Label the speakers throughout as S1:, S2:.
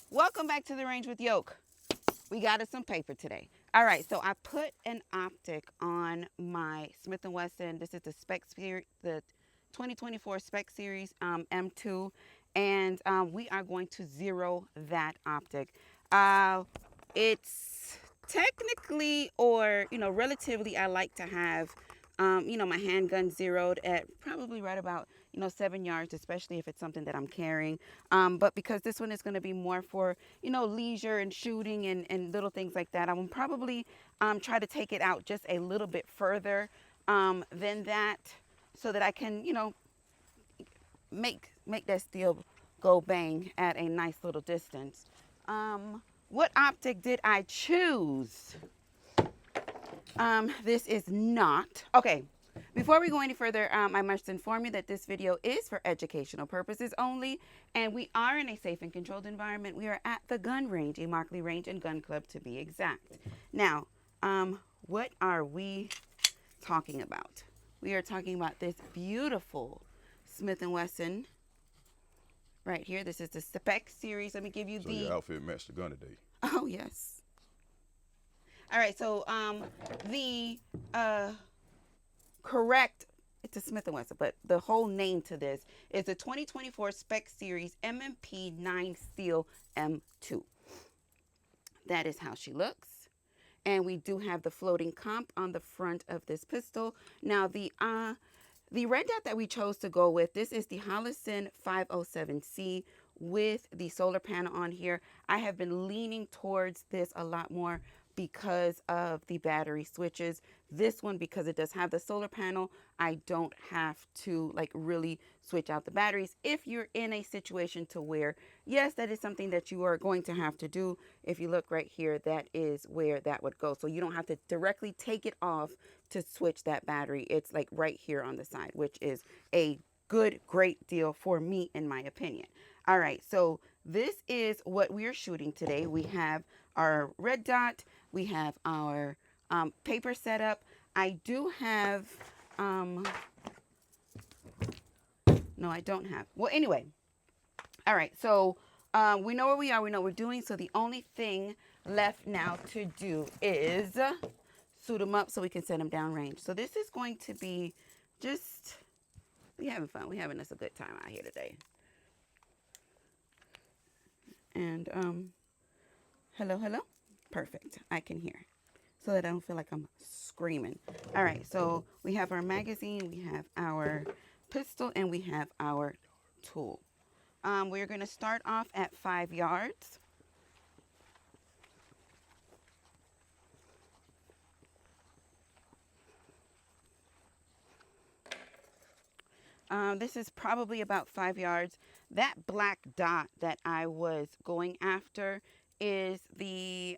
S1: Welcome back to the range with Yoke. We got us some paper today. All right, so I put an optic on my Smith& Wesson. This is the Spec Series, the 2024 Spec Series M2, and we are going to zero that optic. Uh, it's technically, or relatively, I like to have, my handgun zeroed at probably right about 7 yards, especially if it's something that I'm carrying. But because this one is going to be more for leisure and shooting and little things like that, I will probably try to take it out just a little bit further than that, so that I can make that steel go bang at a nice little distance. What optic did I choose? This is not okay. Before we go any further, I must inform you that this video is for educational purposes only, and we are in a safe and controlled environment. We are at the gun range, a Markley Range and Gun Club to be exact. Now, what are we talking about? We are talking about this beautiful Smith& Wesson right here. This is the Spec Series. Let me give you
S2: So
S1: the...
S2: your outfit matched the gun today.
S1: Oh, yes. All right, so the correct, it's a Smith & Wesson, but the whole name to this is the 2024 Spec Series M&P 9 Steel M2. That is how she looks. And we do have the floating comp on the front of this pistol. Now, the red dot that we chose to go with, this is the Holosun 507C with the solar panel on here. I have been leaning towards this a lot more because of the battery switches. This one, because it does have the solar panel, I don't have to really switch out the batteries. If you're in a situation to where, yes, that is something that you are going to have to do. If you look right here, that is where that would go. So you don't have to directly take it off to switch that battery. It's like right here on the side, which is a great deal for me, in my opinion. All right, so this is what we're shooting today. We have our red dot. We have our paper setup. I do have, no, I don't have. Well, anyway, all right, so we know where we are. We know what we're doing. So the only thing left now to do is suit them up so we can send them downrange. So this is going to be just, we having fun. We having us a good time out here today. And hello. Perfect. I can hear, so that I don't feel like I'm screaming. All right, so we have our magazine, we have our pistol, and we have our tool. We're going to start off at 5 yards. This is probably about 5 yards. That black dot that I was going after is the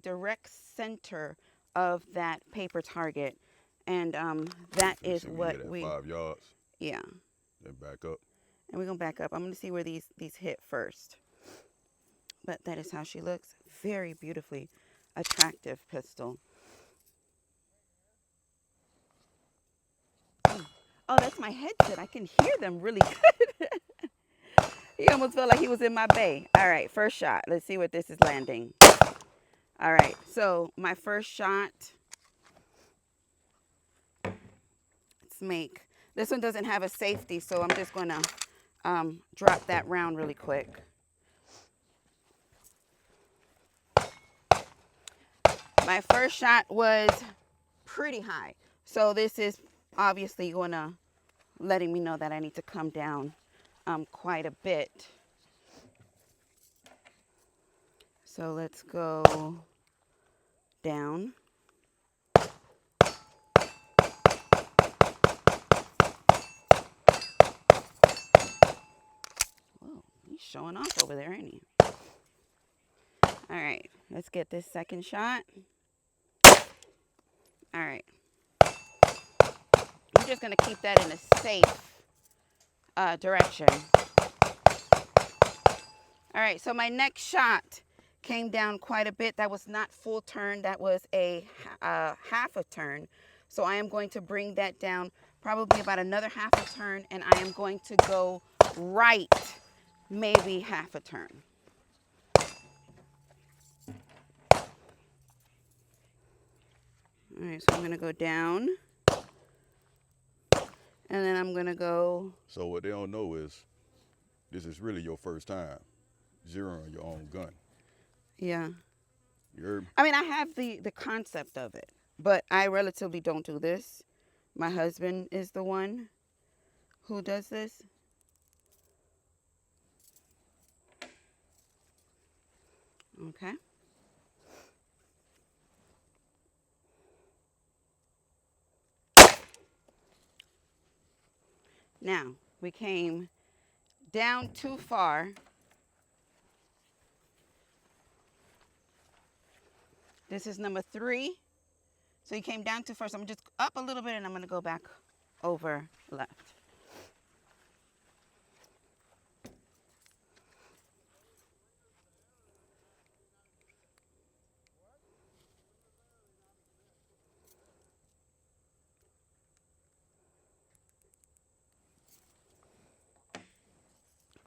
S1: direct center of that paper target, and that is what
S2: At
S1: we...
S2: 5 yards.
S1: Yeah.
S2: Then back up.
S1: And we're gonna back up. I'm gonna see where these hit first. But that is how she looks. Very beautifully attractive pistol. Oh, that's my headset. I can hear them really good. He almost felt like he was in my bay. All right, first shot. Let's see what this is landing. All right, so my first shot. Let's make, this one doesn't have a safety, so I'm just gonna drop that round really quick. My first shot was pretty high, so this is obviously gonna letting me know that I need to come down quite a bit. So let's go down. Whoa, he's showing off over there, ain't he? All right, let's get this second shot. All right. I'm just gonna keep that in a safe direction. All right, so my next shot came down quite a bit. That was not full turn, that was a half a turn. So I am going to bring that down probably about another half a turn, and I am going to go right maybe half a turn. All right, so I'm going to go down. And then I'm going to go.
S2: So what they don't know is this is really your first time zeroing your own gun.
S1: Yeah.
S2: You heard me?
S1: I mean, I have the concept of it, but I relatively don't do this. My husband is the one who does this. Okay. Now, we came down too far. This is number 3. So you came down too far. So I'm just up a little bit and I'm going to go back over left.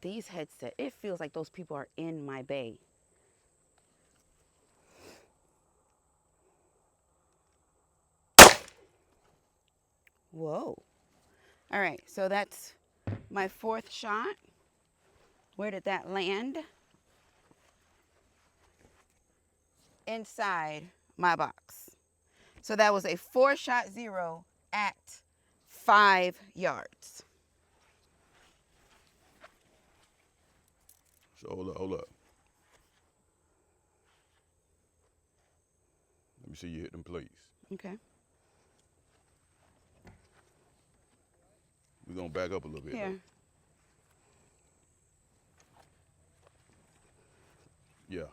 S1: These headsets, it feels like those people are in my bay. Whoa. All right, so that's my 4th shot. Where did that land? Inside my box. So that was a 4-shot zero at 5 yards.
S2: So hold up. Let me see you hit them plates.
S1: Okay.
S2: We're gonna back up a little bit.
S1: Here.
S2: Though. Yeah.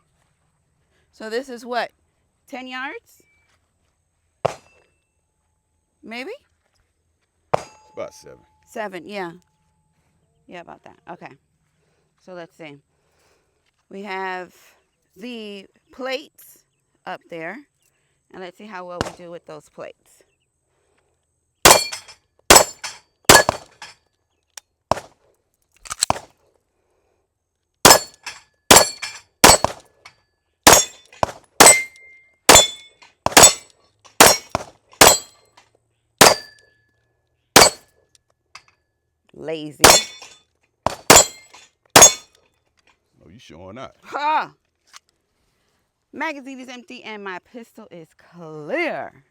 S1: So this is what? 10 yards? Maybe?
S2: About 7.
S1: 7, yeah. Yeah, about that. Okay. So let's see. We have the plates up there. And let's see how well we do with those plates. Lazy.
S2: No, you showing not.
S1: Ha! Magazine is empty and my pistol is clear.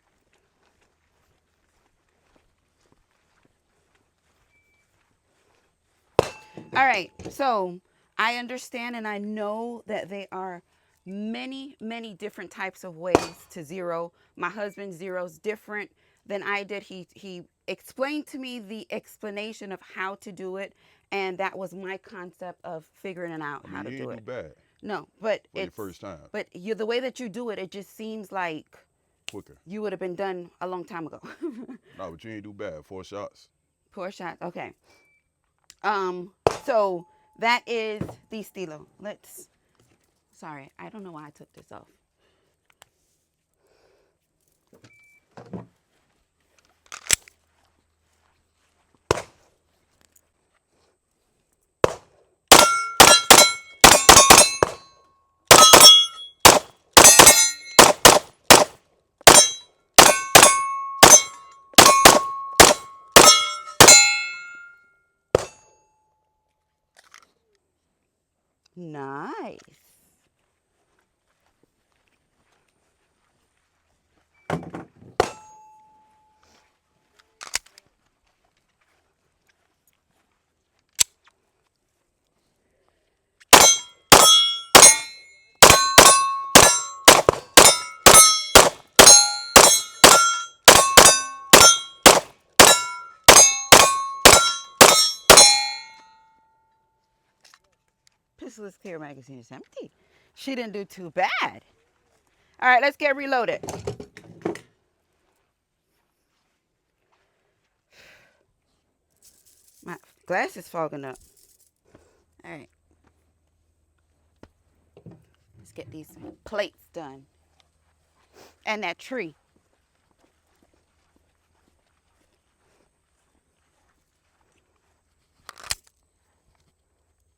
S1: All right, so I understand and I know that there are many, many different types of ways to zero. My husband zeroes different than I did. He explained to me the explanation of how to do it, and that was my concept of figuring it out how to
S2: you
S1: do
S2: ain't
S1: it.
S2: do bad.
S1: No, but
S2: For your
S1: it's
S2: first time.
S1: But the way that you do it, it just seems like
S2: Quicker.
S1: you would have been done a long time ago.
S2: No, but you ain't do bad. 4 shots.
S1: 4 shots. Okay. So that is the stilo. Sorry, I don't know why I took this off. Nice. Pistol is clear, magazine is empty. She didn't do too bad. All right, let's get reloaded. My glass is fogging up. All right. Let's get these plates done. And that tree.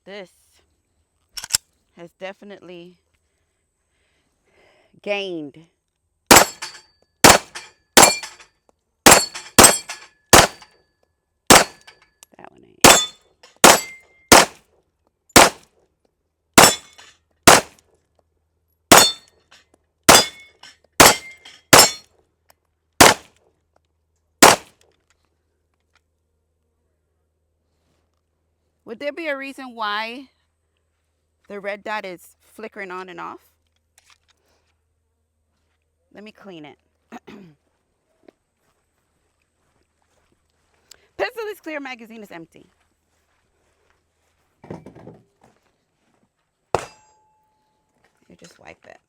S1: This has definitely gained Would there be a reason why the red dot is flickering on and off? Let me clean it. Pencil is clear, magazine is empty. You just wipe it.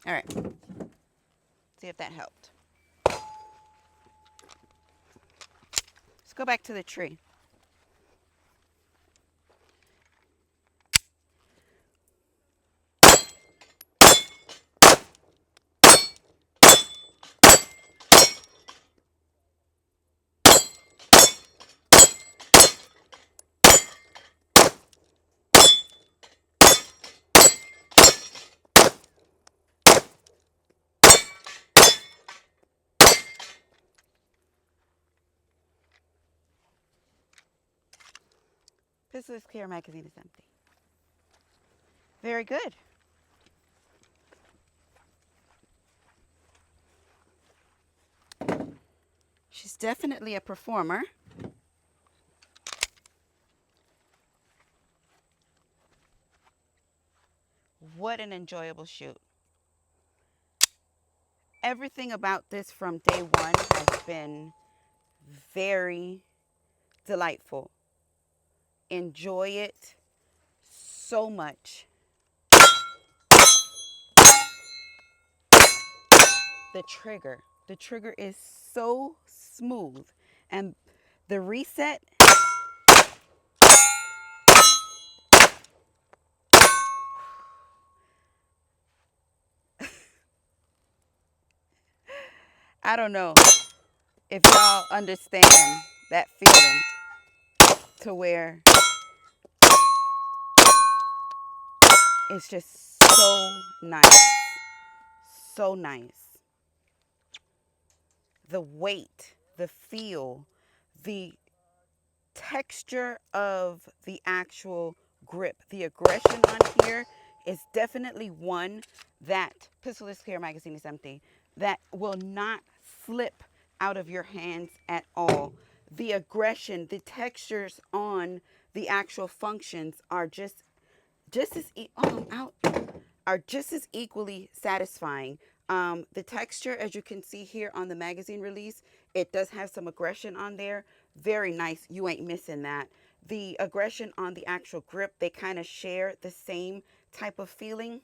S1: All right. See if that helped. Let's go back to the tree. Pencil is clear, magazine is empty. Very good. She's definitely a performer. What an enjoyable shoot. Everything about this from day one has been very delightful. Enjoy it so much. The trigger is so smooth, and the reset, I don't know if y'all understand that feeling to where it's just so nice. So nice. The weight, the feel, the texture of the actual grip, the aggression on here is definitely one that, Pistol is Clear, magazine is empty, that will not slip out of your hands at all. The aggression, the textures on the actual functions are just as are just as equally satisfying. The texture, as you can see here on the magazine release, it does have some aggression on there. Very nice. You ain't missing that. The aggression on the actual grip, they kind of share the same type of feeling.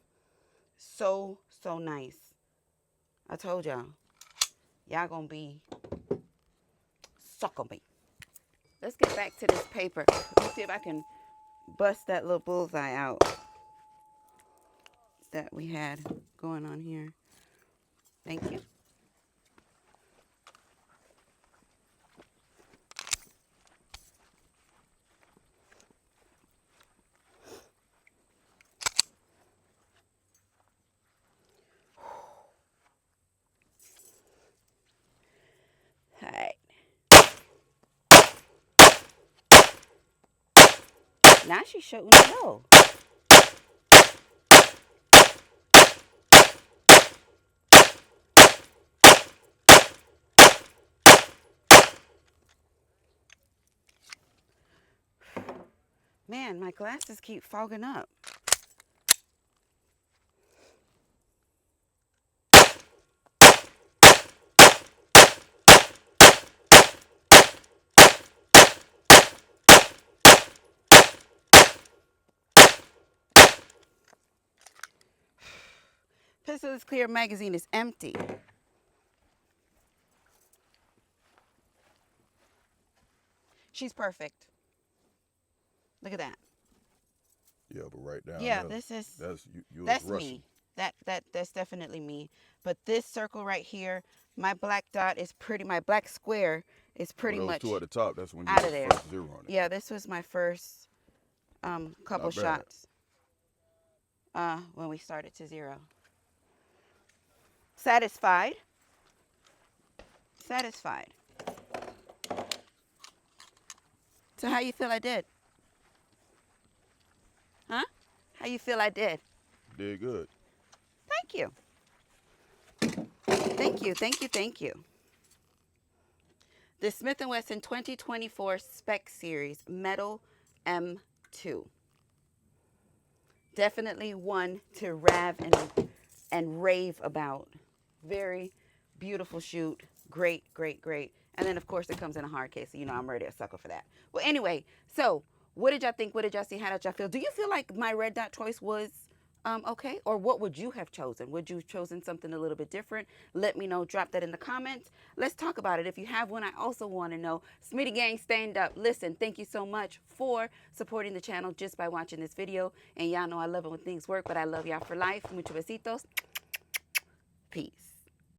S1: So nice. I told y'all. Y'all gonna be suck on me. Let's get back to this paper. Let me see if I can bust that little bullseye out that we had going on here. Thank you. All right. Now she's showing low. Man, my glasses keep fogging up. Pistol is Clear magazine is empty. She's perfect. Look at that.
S2: Yeah, but right down
S1: Yeah,
S2: there,
S1: this is
S2: that's
S1: me. That's definitely me. But this circle right here, my black dot is my black square is pretty
S2: those
S1: much
S2: two at the top. That's when you
S1: out of there.
S2: first zero on it.
S1: Yeah, this was my first couple
S2: Not bad.
S1: shots when we started to zero. Satisfied. Satisfied. So how you feel I did? Huh? How you feel I did?
S2: Did good.
S1: Thank you. Thank you. Thank you. Thank you. The Smith & Wesson 2024 Spec Series Metal M2. Definitely one to and rave about. Very beautiful shoot. Great, great, great. And then, of course, it comes in a hard case. So, you know, I'm ready to sucker for that. Well, anyway, so what did y'all think? What did y'all see? How did y'all feel? Do you feel like my red dot choice was okay? Or what would you have chosen? Would you have chosen something a little bit different? Let me know. Drop that in the comments. Let's talk about it. If you have one, I also want to know. Smitty Gang, stand up. Listen, thank you so much for supporting the channel just by watching this video. And y'all know I love it when things work, but I love y'all for life. Muchos besitos. Peace.